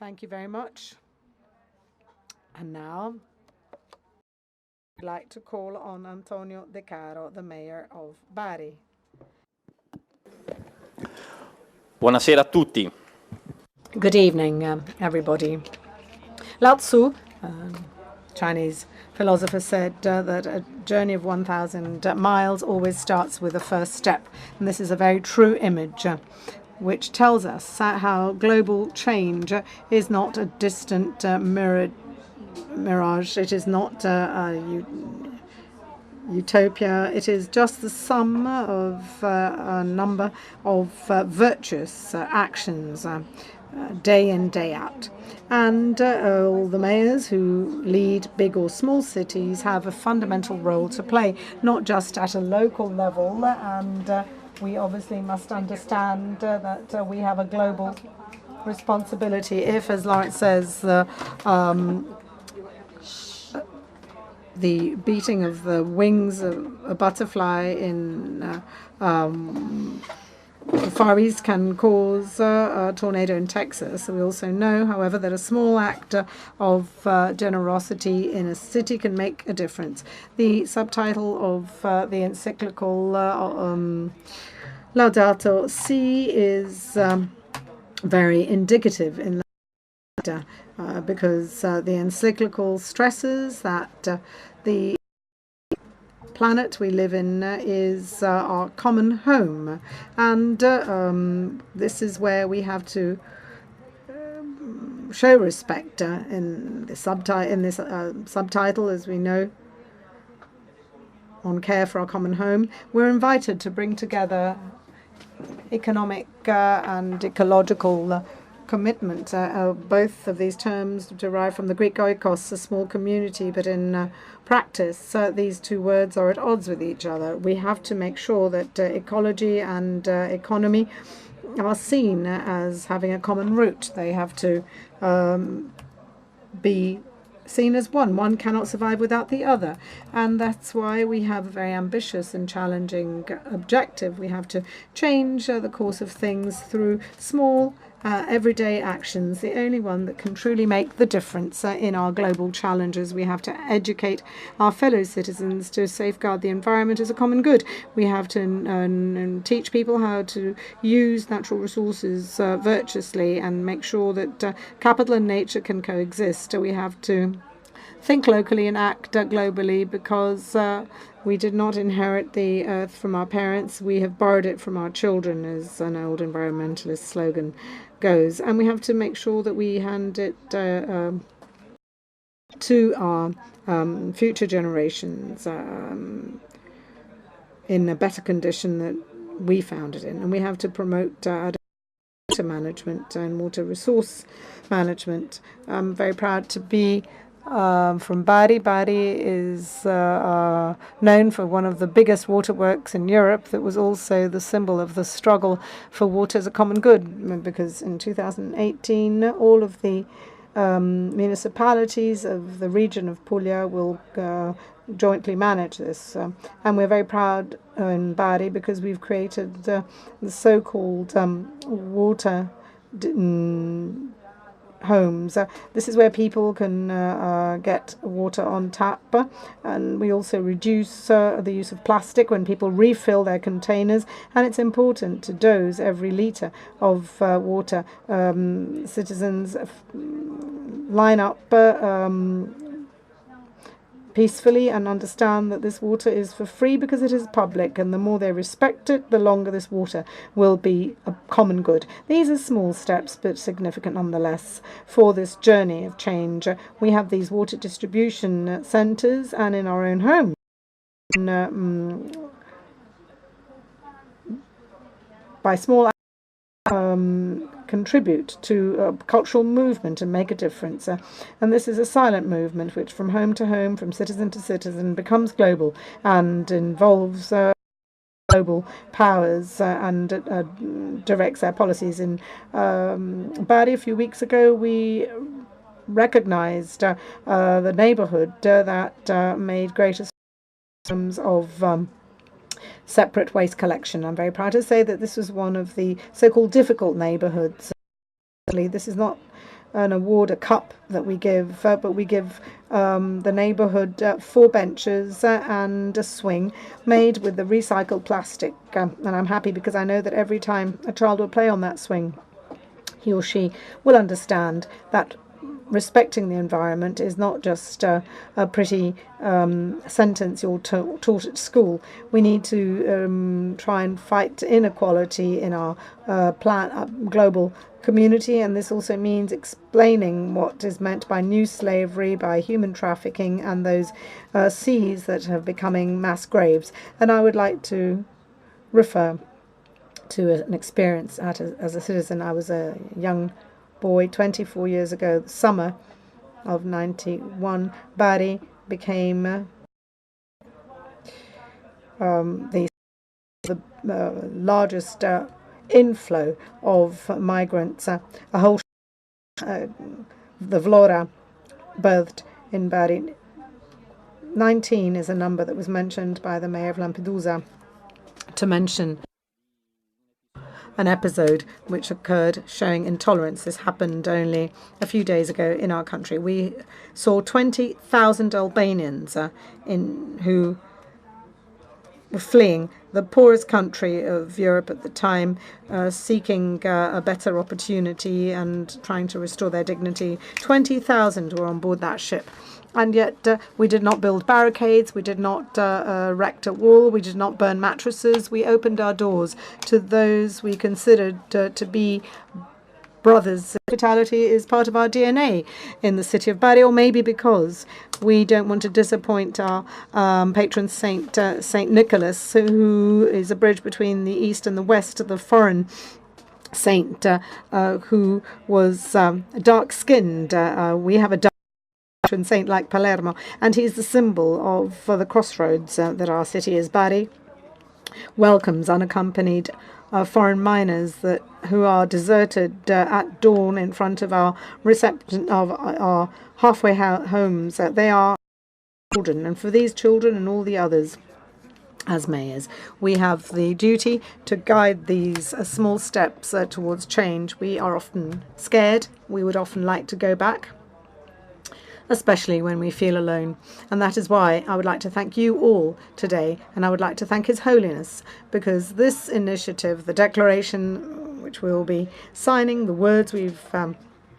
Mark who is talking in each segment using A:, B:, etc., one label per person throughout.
A: Thank you very much. And now I'd like to call on Antonio Decaro, the mayor of Bari.
B: Buonasera a tutti.
A: Good evening, everybody. Lao Tzu, Chinese philosopher, said that a journey of 1,000 miles always starts with the first step. And this is a very true image, which tells us how global change is not a distant mirage. It is not a utopia. It is just the sum of a number of virtuous actions day in, day out. And all the mayors who lead big or small cities have a fundamental role to play, not just at a local level. And we obviously must understand that we have a global responsibility. If, as Lawrence says, the beating of the wings of a butterfly in the Far East can cause a tornado in Texas. We also know, however, that a small act of generosity in a city can make a difference. The subtitle of the encyclical Laudato Si is very indicative in that because the encyclical stresses that the planet we live in is our common home, and this is where we have to show respect. In this subtitle, as we know, on care for our common home, we're invited to bring together economic and ecological commitment. Both of these terms derive from the Greek oikos, a small community, but in practice, these two words are at odds with each other. We have to make sure that ecology and economy are seen as having a common root. They have to be seen as one. One cannot survive without the other. And that's why we have a very ambitious and challenging objective. We have to change the course of things through small everyday actions, the only one that can truly make the difference in our global challenges. We have to educate our fellow citizens to safeguard the environment as a common good. We have to teach people how to use natural resources virtuously and make sure that capital and nature can coexist. We have to think locally and act globally, because we did not inherit the earth from our parents. We have borrowed it from our children, as an old environmentalist slogan goes. And we have to make sure that we hand it to our future generations in a better condition that we found it in. And we have to promote water management and water resource management. I'm very proud to be from Bari. Bari is known for one of the biggest waterworks in Europe that was also the symbol of the struggle for water as a common good, because in 2018 all of the municipalities of the region of Puglia will jointly manage this. And we're very proud in Bari because we've created the so-called water homes. This is where people can get water on tap, and we also reduce the use of plastic when people refill their containers, and it's important to dose every litre of water. Citizens line up peacefully and understand that this water is for free because it is public, and the more they respect it, the longer this water will be a common good. These are small steps, but significant nonetheless for this journey of change. We have these water distribution centres, and in our own home, by small contribute to a cultural movement and make a difference. And this is a silent movement which from home to home, from citizen to citizen, becomes global and involves global powers and directs our policies. In Bari a few weeks ago, we recognized the neighborhood that made greater terms of separate waste collection. I'm very proud to say that this was one of the so-called difficult neighborhoods. This is not an award, a cup that we give, but we give the neighborhood 4 benches and a swing made with the recycled plastic. And I'm happy because I know that every time a child will play on that swing, he or she will understand that respecting the environment is not just a pretty sentence you're taught at school. We need to try and fight inequality in our global community, and this also means explaining what is meant by new slavery, by human trafficking, and those seas that are becoming mass graves. And I would like to refer to an experience as a citizen. I was a young boy 24 years ago, the summer of 91. Bari became the largest inflow of migrants. A whole the Vlora birthed in Bari. 19 is a number that was mentioned by the mayor of Lampedusa to mention an episode which occurred showing intolerance. This happened only a few days ago in our country. We saw 20,000 Albanians who were fleeing the poorest country of Europe at the time, seeking a better opportunity and trying to restore their dignity. 20,000 were on board that ship. And yet we did not build barricades, we did not erect a wall, we did not burn mattresses. We opened our doors to those we considered to be brothers. Hospitality is part of our DNA in the city of Bari, or maybe because we don't want to disappoint our patron saint, Saint Nicholas, who is a bridge between the east and the west, the foreign saint who was dark-skinned. We have a dark patron saint like Palermo, and he's the symbol of the crossroads that our city is. Bari welcomes unaccompanied foreign miners who are deserted at dawn in front of our reception of our halfway homes. They are children, and for these children and all the others, as mayors, we have the duty to guide these small steps towards change. We are often scared. We would often like to go back, especially when we feel alone. And that is why I would like to thank you all today, and I would like to thank His Holiness, because this initiative, the declaration which we will be signing, the words we've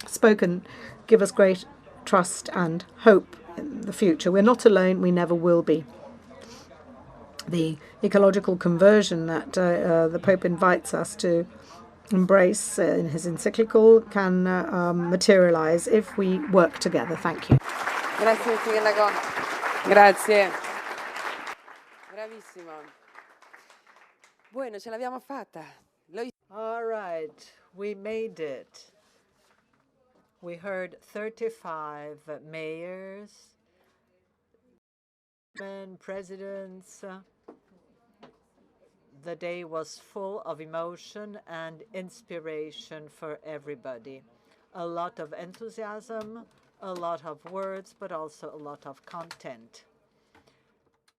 A: spoken, give us great trust and hope in the future. We're not alone, we never will be. The ecological conversion that the Pope invites us to embrace in his encyclical can materialize if we work together. Thank you.
C: Grazie, sindaco. Grazie. Bravissimo. Bueno, ce l'abbiamo fatta.
D: All right, we made it. We heard 35 mayors, presidents. The day was full of emotion and inspiration for everybody. A lot of enthusiasm, a lot of words, but also a lot of content.